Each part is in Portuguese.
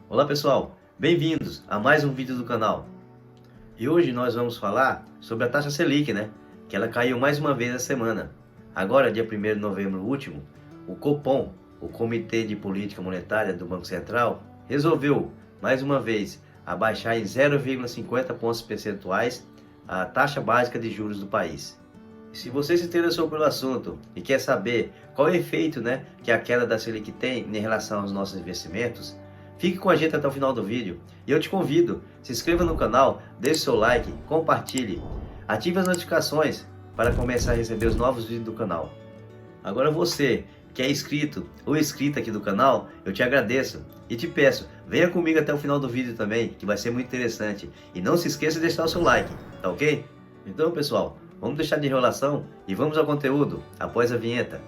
Olá pessoal, bem-vindos a mais um vídeo do canal. E hoje nós vamos falar sobre a taxa Selic, que ela caiu mais uma vez essa semana. Agora, dia 1º de novembro último, o Copom, o Comitê de Política Monetária do Banco Central, resolveu mais uma vez abaixar em 0,50 pontos percentuais a taxa básica de juros do país. Se você se interessou pelo assunto e quer saber qual é o efeito que a queda da Selic tem em relação aos nossos investimentos, fique com a gente até o final do vídeo e eu te convido, se inscreva no canal, deixe seu like, compartilhe, ative as notificações para começar a receber os novos vídeos do canal. Agora você que é inscrito ou inscrita aqui do canal, eu te agradeço e te peço, venha comigo até o final do vídeo também, que vai ser muito interessante. E não se esqueça de deixar o seu like, tá ok? Então pessoal, vamos deixar de enrolação e vamos ao conteúdo após a vinheta.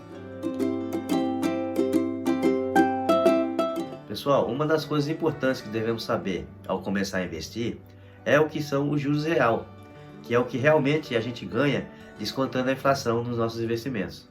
Pessoal, uma das coisas importantes que devemos saber ao começar a investir é o que são os juros real, que é o que realmente a gente ganha descontando a inflação nos nossos investimentos.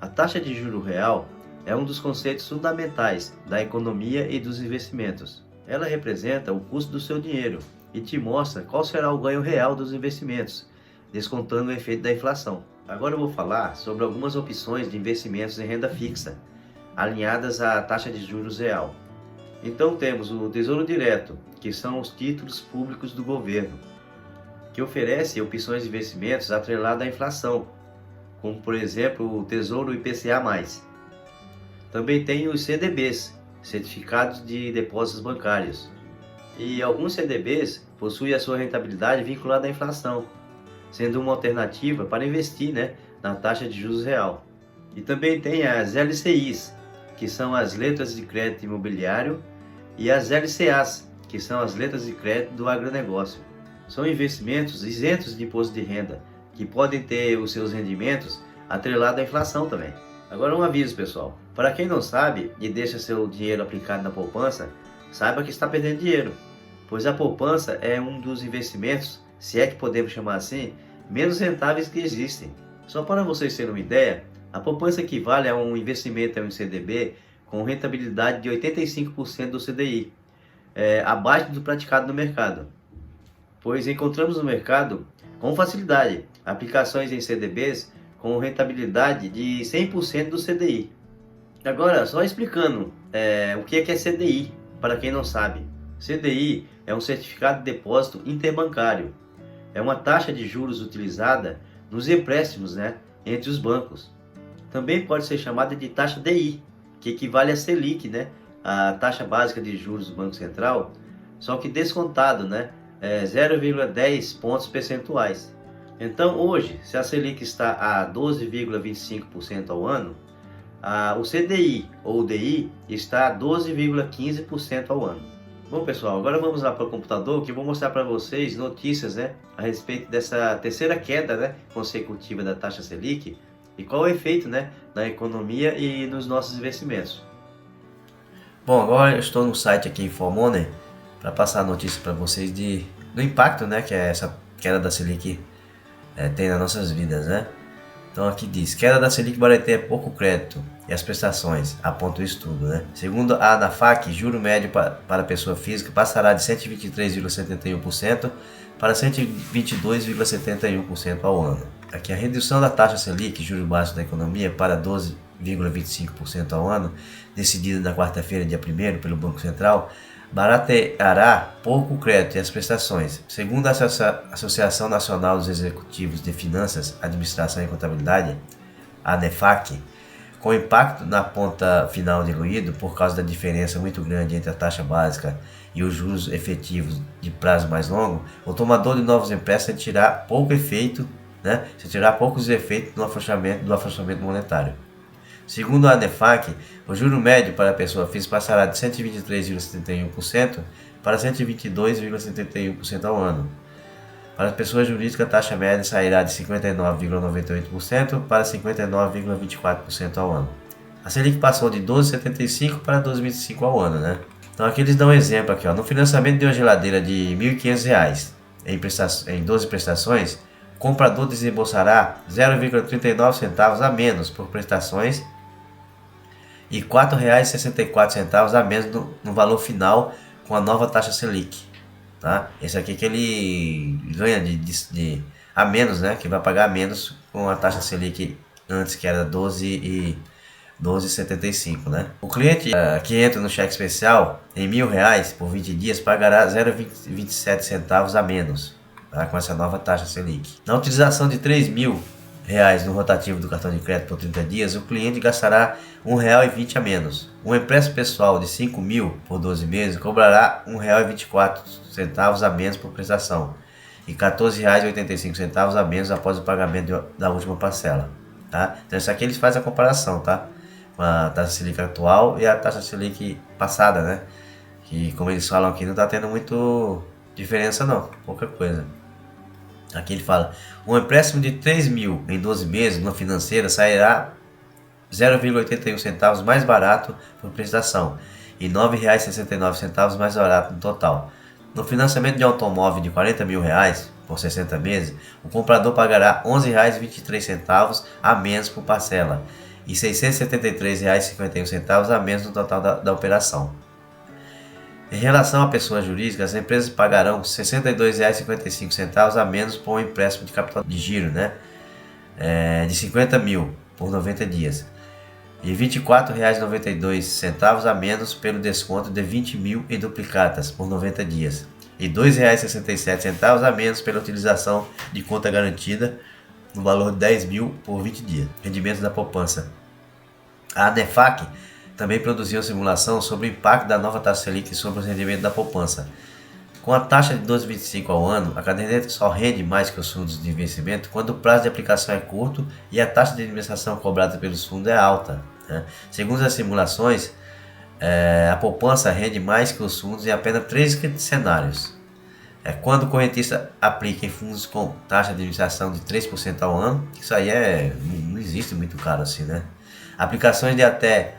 A taxa de juro real é um dos conceitos fundamentais da economia e dos investimentos. Ela representa o custo do seu dinheiro e te mostra qual será o ganho real dos investimentos, descontando o efeito da inflação. Agora eu vou falar sobre algumas opções de investimentos em renda fixa, alinhadas à taxa de juros real. Então temos o Tesouro Direto, que são os títulos públicos do governo, que oferece opções de investimentos atreladas à inflação, como por exemplo o Tesouro IPCA+. Também tem os CDBs, Certificados de Depósitos Bancários. E alguns CDBs possuem a sua rentabilidade vinculada à inflação, sendo uma alternativa para investir na taxa de juros real. E também tem as LCIs, que são as letras de crédito imobiliário, e as LCAs, que são as letras de crédito do agronegócio. São investimentos isentos de imposto de renda, que podem ter os seus rendimentos atrelados à inflação também. Agora um aviso pessoal, para quem não sabe e deixa seu dinheiro aplicado na poupança, saiba que está perdendo dinheiro, pois a poupança é um dos investimentos, se é que podemos chamar assim, menos rentáveis que existem. Só para vocês terem uma ideia, a poupança equivale a um investimento em um CDB com rentabilidade de 85% do CDI, abaixo do praticado no mercado, pois encontramos no mercado com facilidade aplicações em CDBs com rentabilidade de 100% do CDI. Agora, só explicando o que é CDI, para quem não sabe. CDI é um certificado de depósito interbancário. É uma taxa de juros utilizada nos empréstimos entre os bancos. Também pode ser chamada de taxa DI, que equivale a Selic, a taxa básica de juros do Banco Central, só que descontado, 0,10 pontos percentuais. Então hoje, se a Selic está a 12,25% ao ano, o CDI ou DI está a 12,15% ao ano. Bom pessoal, agora vamos lá para o computador que eu vou mostrar para vocês notícias a respeito dessa terceira queda consecutiva da taxa Selic e qual é o efeito na economia e nos nossos investimentos. Bom, agora eu estou no site aqui InfoMoney para passar a notícia para vocês do impacto que essa queda da Selic tem nas nossas vidas. Então aqui diz, queda da Selic vai ter pouco crédito e as prestações, aponta o estudo. Segundo a ANAFAC, juro médio para pessoa física passará de 123,71% para 122,71% ao ano. Aqui a redução da taxa Selic, juro básico da economia, para 12,25% ao ano, decidida na quarta-feira, dia 1º, pelo Banco Central, barateará pouco o crédito e as prestações. Segundo a Associação Nacional dos Executivos de Finanças, Administração e Contabilidade, a ANEFAC, com impacto na ponta final diluído por causa da diferença muito grande entre a taxa básica e os juros efetivos de prazo mais longo, o tomador de novos empréstimos sentirá pouco efeito, sentirá poucos efeitos do afrouxamento monetário. Segundo a ANEFAC, o juro médio para a pessoa física passará de 123,71% para 122,71% ao ano. Para a pessoa jurídica, a taxa média sairá de 59,98% para 59,24% ao ano. A Selic passou de 12,75% para 12,25% ao ano. Então aqui eles dão um exemplo aqui, no financiamento de uma geladeira de R$ 1.500 em 12 prestações, o comprador desembolsará 0,39 centavos a menos por prestações e R$ 4,64 a menos no valor final com a nova taxa Selic. Tá? Esse aqui que ele ganha a menos, né? Que vai pagar a menos com a taxa Selic antes, que era 12,75, né? O cliente que entra no cheque especial em R$ 1.000 por 20 dias pagará 0,27 centavos a menos, tá? Com essa nova taxa Selic. Na utilização de R$ 3.000 no rotativo do cartão de crédito por 30 dias, o cliente gastará R$ 1,20 a menos. Um empréstimo pessoal de R$ 5.000 por 12 meses cobrará R$ 1,24 a menos por prestação e R$ 14,85 a menos após o pagamento da última parcela. Tá? Então isso aqui eles fazem a comparação, tá? Com a taxa Selic atual e a taxa Selic passada, né? Que, como eles falam aqui, não está tendo muito diferença não, pouca coisa. Aqui ele fala, um empréstimo de 3.000 em 12 meses numa financeira sairá 0,81 centavos mais barato por prestação e R$ 9,69 mais barato no total. No financiamento de automóvel de R$ 40.000 por 60 meses, o comprador pagará R$ 11,23 a menos por parcela e R$ 673,51 a menos no total da operação. Em relação a pessoas jurídicas, as empresas pagarão R$ 62,55 a menos por um empréstimo de capital de giro, né? De 50.000 por 90 dias e R$ 24,92 a menos pelo desconto de 20.000 em duplicatas por 90 dias e R$ 2,67 a menos pela utilização de conta garantida no valor de 10.000 por 20 dias. Rendimentos da poupança. A ANEFAC também produziu simulação sobre o impacto da nova taxa Selic sobre os rendimentos da poupança. Com a taxa de 12,25 ao ano, a caderneta só rende mais que os fundos de investimento quando o prazo de aplicação é curto e a taxa de administração cobrada pelos fundos é alta, né? Segundo as simulações, a poupança rende mais que os fundos em apenas 3 cenários. Quando o correntista aplica em fundos com taxa de administração de 3% ao ano, isso aí não existe muito caro assim, né? Aplicações de até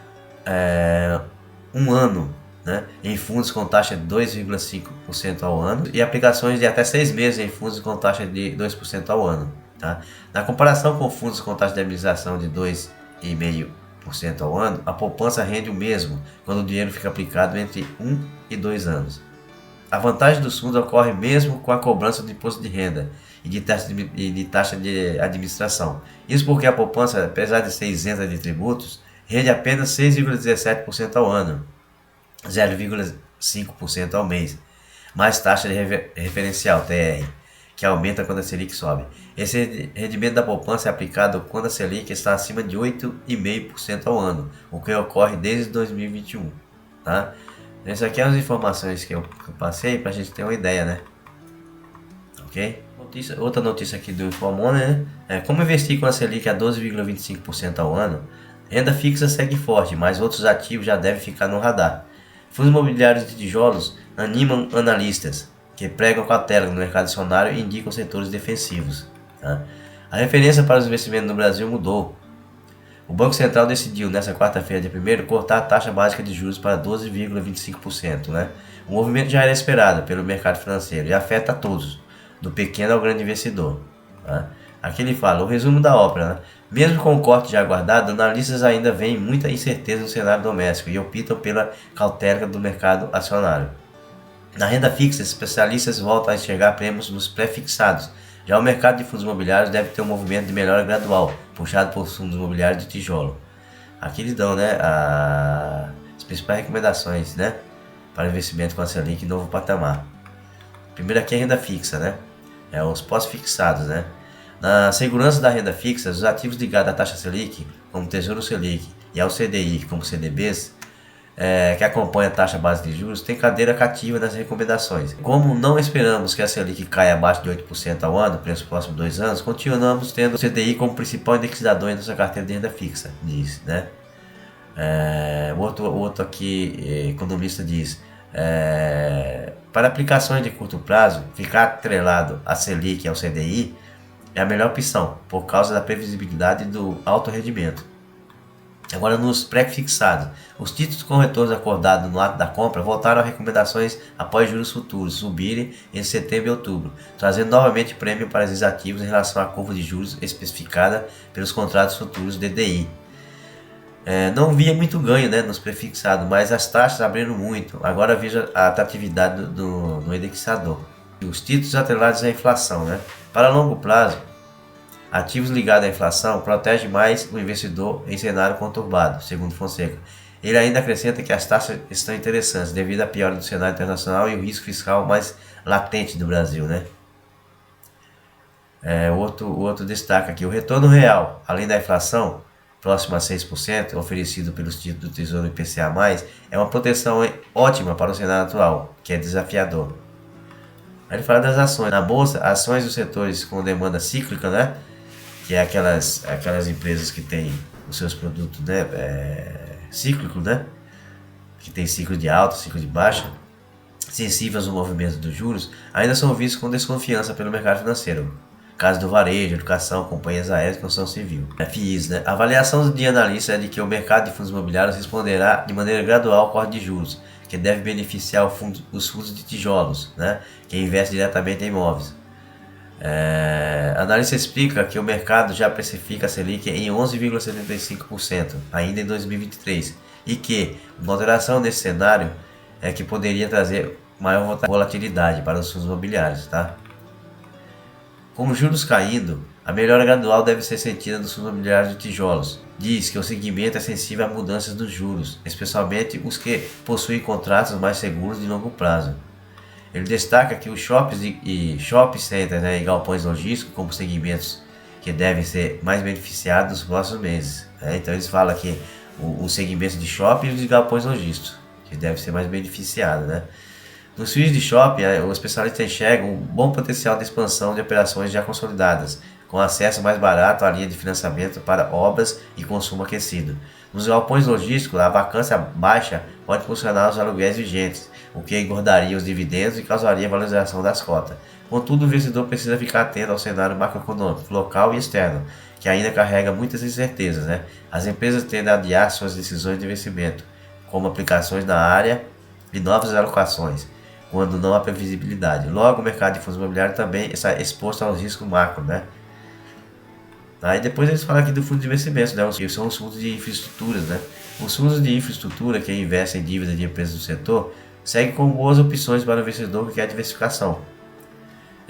um ano, né, em fundos com taxa de 2,5% ao ano e aplicações de até 6 meses em fundos com taxa de 2% ao ano. Tá? Na comparação com fundos com taxa de administração de 2,5% ao ano, a poupança rende o mesmo quando o dinheiro fica aplicado entre 1 e 2 anos. A vantagem dos fundos ocorre mesmo com a cobrança do imposto de renda e de taxa de administração. Isso porque a poupança, apesar de ser isenta de tributos, rende apenas 6,17% ao ano, 0,5% ao mês, mais taxa de referencial, TR, que aumenta quando a Selic sobe. Esse rendimento da poupança é aplicado quando a Selic está acima de 8,5% ao ano, o que ocorre desde 2021. Tá? Essas aqui são as informações que eu passei para a gente ter uma ideia, né? Ok? Outra notícia aqui do InfoMoney, né? Como investir com a Selic a 12,25% ao ano? Renda fixa segue forte, mas outros ativos já devem ficar no radar. Fundos imobiliários de tijolos animam analistas que pregam cautela no mercado acionário e indicam setores defensivos. Tá? A referência para os investimentos no Brasil mudou. O Banco Central decidiu, nesta quarta-feira de 1º, cortar a taxa básica de juros para 12,25%. Né? O movimento já era esperado pelo mercado financeiro e afeta a todos, do pequeno ao grande investidor. Tá? Aqui ele fala, o resumo da ópera, né? Mesmo com o corte já aguardado, analistas ainda veem muita incerteza no cenário doméstico e optam pela cautela do mercado acionário. Na renda fixa, especialistas voltam a enxergar prêmios nos pré-fixados. Já o mercado de fundos imobiliários deve ter um movimento de melhora gradual, puxado por fundos imobiliários de tijolo. Aqui eles dão, né, as principais recomendações, né, para investimento com a Selic em novo patamar. Primeiro aqui é a renda fixa, né, os pós-fixados, né. Na segurança da renda fixa, os ativos ligados à taxa Selic, como Tesouro Selic, e ao CDI, como CDBs, que acompanha a taxa base de juros, têm cadeira cativa nas recomendações. Como não esperamos que a Selic caia abaixo de 8% ao ano pelos próximos 2 anos, continuamos tendo o CDI como principal indexador em nossa carteira de renda fixa, diz, né? O outro aqui, economista, diz, para aplicações de curto prazo, ficar atrelado à Selic e ao CDI é a melhor opção, por causa da previsibilidade do alto rendimento. Agora, nos pré-fixados, os títulos com retornos acordados no ato da compra voltaram a recomendações após juros futuros subirem em setembro e outubro, trazendo novamente prêmio para esses ativos em relação à curva de juros especificada pelos contratos futuros DDI. Não via muito ganho, né, nos prefixados, mas as taxas abriram muito. Agora veja a atratividade do indexador. Os títulos atrelados à inflação, né? Para longo prazo, ativos ligados à inflação protegem mais o investidor em cenário conturbado, segundo Fonseca. Ele ainda acrescenta que as taxas estão interessantes devido à piora do cenário internacional e o risco fiscal mais latente do Brasil, né? O outro destaca aqui, o retorno real, além da inflação, próximo a 6%, oferecido pelos títulos do Tesouro IPCA+, é uma proteção ótima para o cenário atual, que é desafiador. Aí ele fala das ações. Na bolsa, ações dos setores com demanda cíclica, né? Que é aquelas empresas que têm os seus produtos, né? Cíclicos, né? Que tem ciclo de alta, ciclo de baixa, sensíveis ao movimento dos juros, ainda são vistos com desconfiança pelo mercado financeiro. Caso do varejo, educação, companhias aéreas e construção civil. FIIs, né? A avaliação de analistas é de que o mercado de fundos imobiliários responderá de maneira gradual ao corte de juros, que deve beneficiar os fundos de tijolos, né? Que investe diretamente em imóveis. A analista explica que o mercado já precifica a Selic em 11,75% ainda em 2023 e que moderação nesse cenário é que poderia trazer maior volatilidade para os fundos imobiliários, tá? Com os juros caindo, a melhora gradual deve ser sentida nos fundos imobiliários de tijolos. Diz que o segmento é sensível a mudanças dos juros, especialmente os que possuem contratos mais seguros de longo prazo. Ele destaca que os shopping centers, né, e galpões logísticos como segmentos que devem ser mais beneficiados nos próximos meses. Né? Então eles falam que os segmentos de shopping e os galpões logísticos que devem ser mais beneficiados. Né? Nos FIIs de shopping, os especialistas enxergam um bom potencial de expansão de operações já consolidadas, com acesso mais barato à linha de financiamento para obras e consumo aquecido. Nos galpões logísticos, a vacância baixa pode funcionar os aluguéis vigentes, o que engordaria os dividendos e causaria valorização das cotas. Contudo, o investidor precisa ficar atento ao cenário macroeconômico, local e externo, que ainda carrega muitas incertezas. Né? As empresas tendem a adiar suas decisões de investimento, como aplicações na área e novas alocações, quando não há previsibilidade. Logo, o mercado de fundos imobiliários também está exposto aos riscos macro, né? Aí depois eles falam aqui do fundo de investimentos, né? Que são os fundos de infraestruturas, né? Os fundos de infraestrutura que investem em dívidas de empresas do setor seguem com boas opções para o investidor que quer diversificação.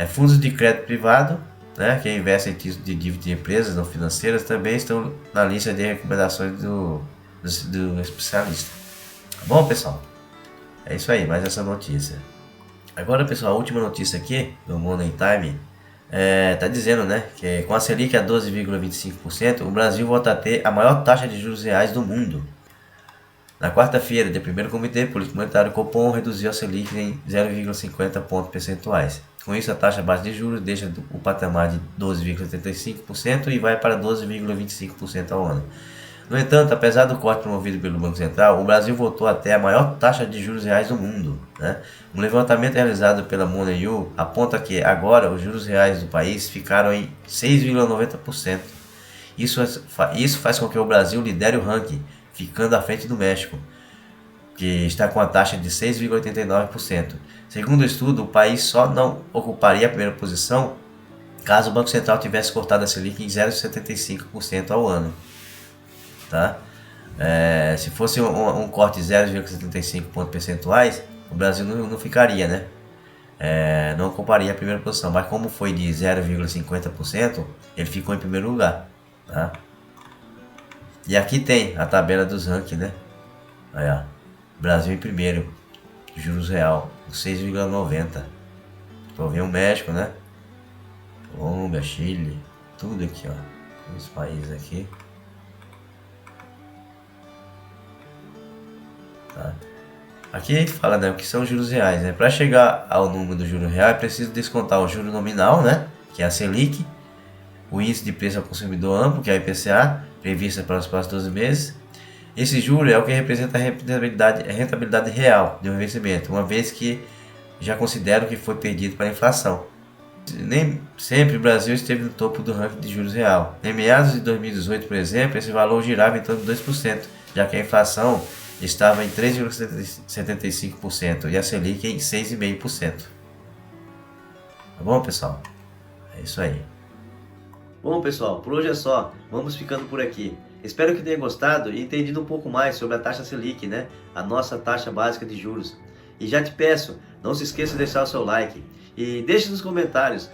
Fundos de crédito privado, né? Que investem em títulos de dívida de empresas não financeiras também estão na lista de recomendações do especialista. Tá bom, pessoal? É isso aí, mais essa notícia. Agora, pessoal, a última notícia aqui do Money Time tá dizendo, né, que com a Selic a 12,25%, o Brasil volta a ter a maior taxa de juros reais do mundo. Na quarta-feira, o primeiro Comitê Político Monetário Copom reduziu a Selic em 0,50 pontos percentuais. Com isso, a taxa base de juros deixa o patamar de 12,75% e vai para 12,25% ao ano. No entanto, apesar do corte promovido pelo Banco Central, o Brasil voltou até a maior taxa de juros reais do mundo. Né? Um levantamento realizado pela Money.io aponta que agora os juros reais do país ficaram em 6,90%. Isso faz com que o Brasil lidere o ranking, ficando à frente do México, que está com a taxa de 6,89%. Segundo o estudo, o país só não ocuparia a primeira posição caso o Banco Central tivesse cortado a Selic em 0,75% ao ano. Tá? Se fosse um corte de 0,75 pontos percentuais, o Brasil não ficaria, né? Não ocuparia a primeira posição, mas como foi de 0,50%, ele ficou em primeiro lugar. Tá? E aqui tem a tabela dos rankings, né? Aí, ó. Brasil em primeiro, juros real, 6,90. Então vem o México, né? Colômbia, Chile, tudo aqui, ó. Os países aqui. Tá? Aqui a gente fala, né, o que são os juros reais, né? Para chegar ao número do juro real é preciso descontar o juro nominal, né, que é a Selic, o índice de preço ao consumidor amplo, que é a IPCA, prevista para os próximos 12 meses. Esse juro é o que representa a rentabilidade real de um investimento, uma vez que já considero que foi perdido para a inflação. Nem sempre o Brasil esteve no topo do ranking de juros real. Em meados de 2018, por exemplo, esse valor girava em torno de 2%, já que a inflação estava em 3,75% e a Selic em 6,5%. Tá bom, pessoal? É isso aí. Bom, pessoal, por hoje é só. Vamos ficando por aqui. Espero que tenha gostado e entendido um pouco mais sobre a taxa Selic, né? A nossa taxa básica de juros. E já te peço, não se esqueça de deixar o seu like e deixe nos comentários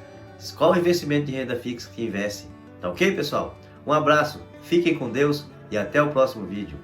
qual investimento de renda fixa que investe. Tá ok, pessoal? Um abraço, fiquem com Deus e até o próximo vídeo.